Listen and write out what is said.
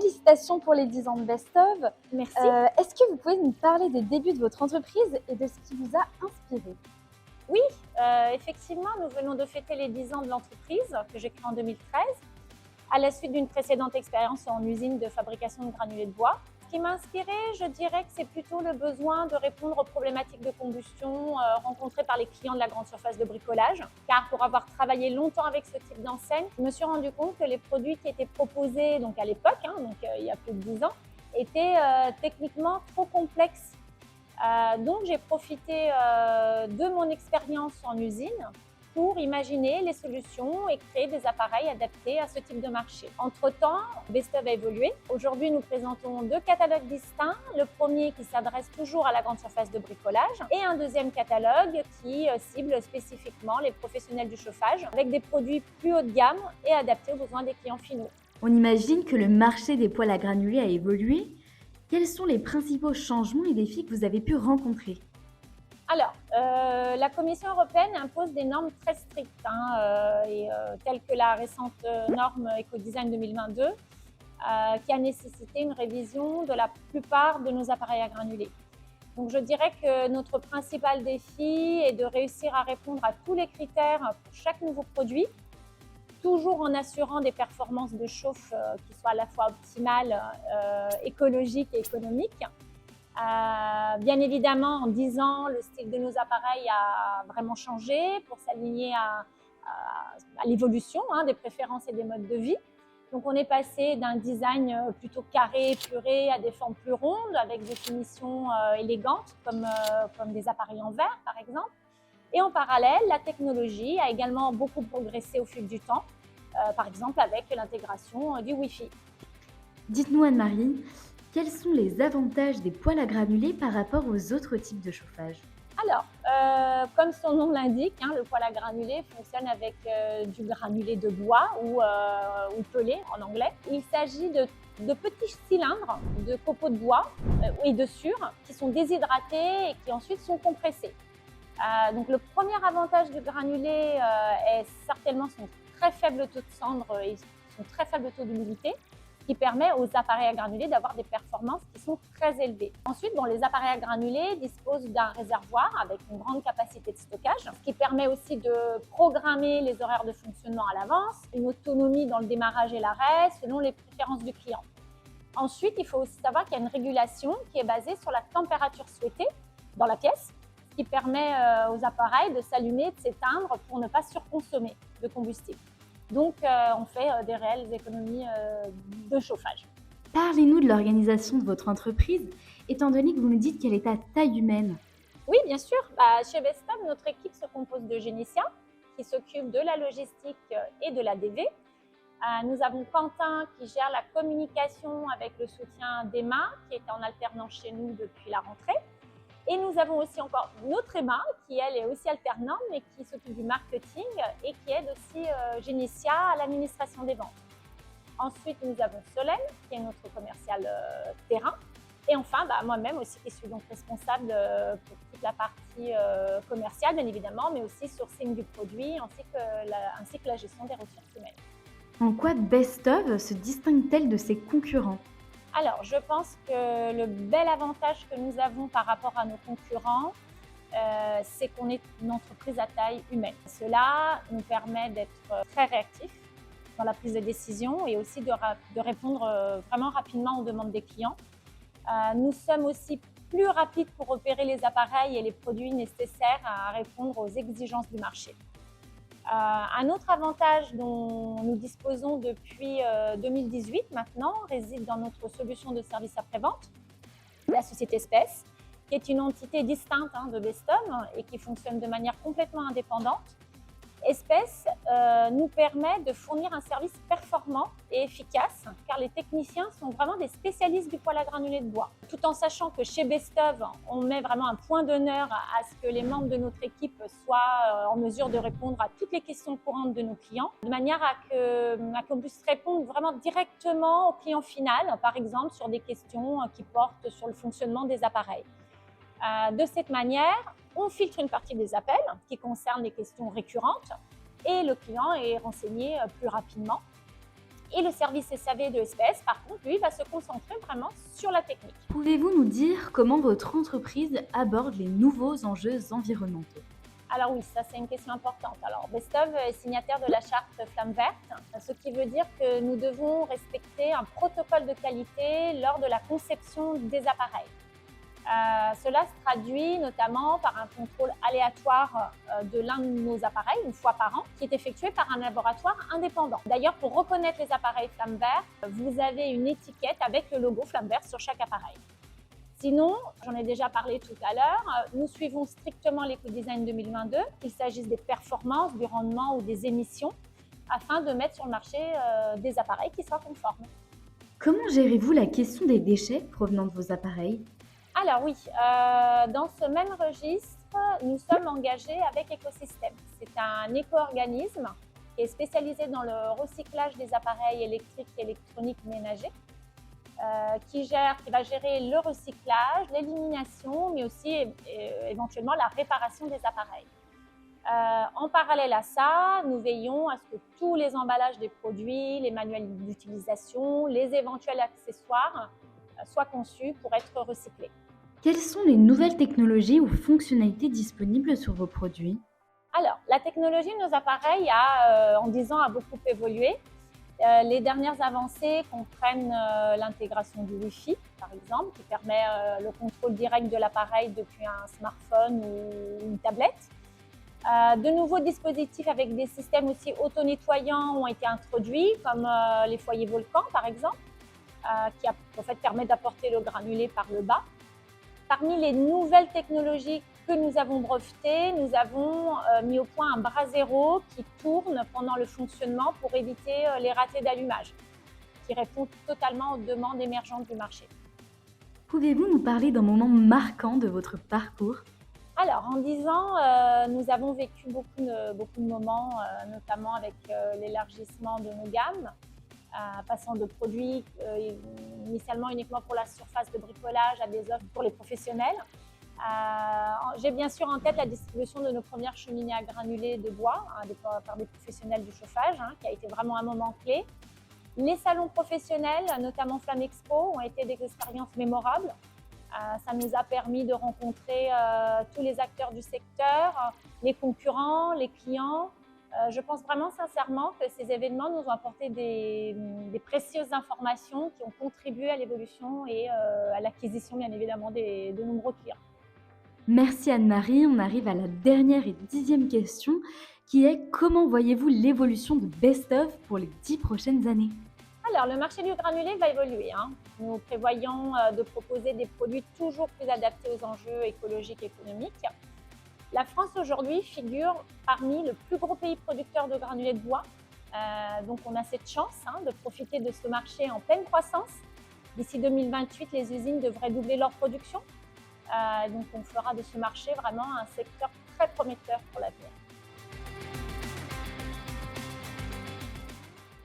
félicitations pour les 10 ans de Best of. Merci. Est-ce que vous pouvez nous parler des débuts de votre entreprise et de ce qui vous a inspiré? Oui, effectivement, nous venons de fêter les 10 ans de l'entreprise que j'ai créée en 2013, à la suite d'une précédente expérience en usine de fabrication de granulés de bois. Ce qui m'a inspirée, je dirais que c'est plutôt le besoin de répondre aux problématiques de combustion rencontrées par les clients de la grande surface de bricolage. Car pour avoir travaillé longtemps avec ce type d'enseigne, je me suis rendu compte que les produits qui étaient proposés donc à l'époque, il y a plus de 10 ans, étaient techniquement trop complexes. Donc j'ai profité de mon expérience en usine pour imaginer les solutions et créer des appareils adaptés à ce type de marché. Entre-temps, Best of a évolué. Aujourd'hui, nous présentons 2 catalogues distincts. Le premier qui s'adresse toujours à la grande surface de bricolage et un deuxième catalogue qui cible spécifiquement les professionnels du chauffage avec des produits plus haut de gamme et adaptés aux besoins des clients finaux. On imagine que le marché des poêles à granulés a évolué. Quels sont les principaux changements et défis que vous avez pu rencontrer? Alors, la Commission européenne impose des normes très strictes, telles que la récente norme Ecodesign 2022, qui a nécessité une révision de la plupart de nos appareils à granulés. Donc, je dirais que notre principal défi est de réussir à répondre à tous les critères pour chaque nouveau produit, toujours en assurant des performances de chauffe qui soient à la fois optimales, écologiques et économiques. Bien évidemment, en 10 ans, le style de nos appareils a vraiment changé pour s'aligner à l'évolution des préférences et des modes de vie. Donc, on est passé d'un design plutôt carré, épuré, à des formes plus rondes, avec des finitions élégantes, comme des appareils en verre, par exemple. Et en parallèle, la technologie a également beaucoup progressé au fil du temps, par exemple avec l'intégration du Wi-Fi. Dites-nous Anne-Marie, quels sont les avantages des poêles à granulés par rapport aux autres types de chauffage? Alors, comme son nom l'indique, le poêle à granulés fonctionne avec du granulé de bois ou pelé en anglais. Il s'agit de petits cylindres de copeaux de bois et de sure qui sont déshydratés et qui ensuite sont compressés. Donc le premier avantage du granulé est certainement son très faible taux de cendre et son très faible taux d'humidité, qui permet aux appareils à granulés d'avoir des performances qui sont très élevées. Ensuite, les appareils à granulés disposent d'un réservoir avec une grande capacité de stockage, ce qui permet aussi de programmer les horaires de fonctionnement à l'avance, une autonomie dans le démarrage et l'arrêt selon les préférences du client. Ensuite, il faut aussi savoir qu'il y a une régulation qui est basée sur la température souhaitée dans la pièce, ce qui permet aux appareils de s'allumer et de s'éteindre pour ne pas surconsommer de combustible. Donc, on fait des réelles économies de chauffage. Parlez-nous de l'organisation de votre entreprise, étant donné que vous nous dites qu'elle est à taille humaine. Oui, bien sûr. Chez Vestab, notre équipe se compose de géniciens qui s'occupent de la logistique et de la DV. Nous avons Quentin qui gère la communication avec le soutien d'Emma, qui est en alternance chez nous depuis la rentrée. Et nous avons aussi encore notre Emma, qui elle est aussi alternante, mais qui s'occupe du marketing et qui aide aussi Génitia à l'administration des ventes. Ensuite, nous avons Solène, qui est notre commercial terrain. Et enfin, moi-même aussi, qui suis donc responsable pour toute la partie commerciale, bien évidemment, mais aussi sourcing du produit, ainsi que la gestion des ressources humaines. En quoi Best of se distingue-t-elle de ses concurrents? Alors, je pense que le bel avantage que nous avons par rapport à nos concurrents, c'est qu'on est une entreprise à taille humaine. Cela nous permet d'être très réactifs dans la prise de décision et aussi de répondre vraiment rapidement aux demandes des clients. Nous sommes aussi plus rapides pour opérer les appareils et les produits nécessaires à répondre aux exigences du marché. Un autre avantage dont nous disposons depuis 2018 maintenant réside dans notre solution de service après-vente, la société Spes, qui est une entité distincte de Bestom et qui fonctionne de manière complètement indépendante. Spes nous permet de fournir un service performant et efficace, car les techniciens sont vraiment des spécialistes du poêle à granulés de bois. Tout en sachant que chez Bestov, on met vraiment un point d'honneur à ce que les membres de notre équipe soient en mesure de répondre à toutes les questions courantes de nos clients, de manière à qu'on puisse répondre vraiment directement au client final, par exemple sur des questions qui portent sur le fonctionnement des appareils. De cette manière, on filtre une partie des appels qui concernent les questions récurrentes et le client est renseigné plus rapidement. Et le service SAV de SPS, par contre, lui, va se concentrer vraiment sur la technique. Pouvez-vous nous dire comment votre entreprise aborde les nouveaux enjeux environnementaux? Alors oui, ça c'est une question importante. Alors Bestov est signataire de la charte Flamme Verte, ce qui veut dire que nous devons respecter un protocole de qualité lors de la conception des appareils. Cela se traduit notamment par un contrôle aléatoire de l'un de nos appareils, une fois par an, qui est effectué par un laboratoire indépendant. D'ailleurs, pour reconnaître les appareils Flamme Verte, vous avez une étiquette avec le logo Flamme Verte sur chaque appareil. Sinon, j'en ai déjà parlé tout à l'heure, nous suivons strictement l'éco-design 2022, qu'il s'agisse des performances, du rendement ou des émissions, afin de mettre sur le marché des appareils qui soient conformes. Comment gérez-vous la question des déchets provenant de vos appareils? Alors oui, dans ce même registre, nous sommes engagés avec Écosystème. C'est un éco-organisme qui est spécialisé dans le recyclage des appareils électriques et électroniques ménagers, qui va gérer le recyclage, l'élimination, mais aussi éventuellement la réparation des appareils. En parallèle à ça, nous veillons à ce que tous les emballages des produits, les manuels d'utilisation, les éventuels accessoires soient conçus pour être recyclés. Quelles sont les nouvelles technologies ou fonctionnalités disponibles sur vos produits? Alors, la technologie de nos appareils en 10 ans a beaucoup évolué. Les dernières avancées comprennent l'intégration du Wi-Fi, par exemple, qui permet le contrôle direct de l'appareil depuis un smartphone ou une tablette. De nouveaux dispositifs avec des systèmes aussi auto-nettoyants ont été introduits, comme les foyers volcans, par exemple, qui en fait permettent d'apporter le granulé par le bas. Parmi les nouvelles technologies que nous avons brevetées, nous avons mis au point un bras zéro qui tourne pendant le fonctionnement pour éviter les ratés d'allumage, qui répond totalement aux demandes émergentes du marché. Pouvez-vous nous parler d'un moment marquant de votre parcours? Alors, en 10 ans, nous avons vécu beaucoup de moments, notamment avec l'élargissement de nos gammes, passant de produits initialement uniquement pour la surface de bricolage à des offres pour les professionnels. J'ai bien sûr en tête la distribution de nos premières cheminées à granulés de bois par des professionnels du chauffage, qui a été vraiment un moment clé. Les salons professionnels, notamment Flamme Expo, ont été des expériences mémorables. Ça nous a permis de rencontrer tous les acteurs du secteur, les concurrents, les clients. Je pense vraiment sincèrement que ces événements nous ont apporté des précieuses informations qui ont contribué à l'évolution et à l'acquisition, bien évidemment, de nombreux clients. Merci Anne-Marie, on arrive à la dernière et 10e question qui est: comment voyez-vous l'évolution de Bestov pour les 10 prochaines années? Alors, le marché du granulé va évoluer. Nous prévoyons de proposer des produits toujours plus adaptés aux enjeux écologiques et économiques. La France aujourd'hui figure parmi les plus gros pays producteurs de granulés de bois. Donc on a cette chance de profiter de ce marché en pleine croissance. D'ici 2028, les usines devraient doubler leur production. Donc on fera de ce marché vraiment un secteur très prometteur pour l'avenir.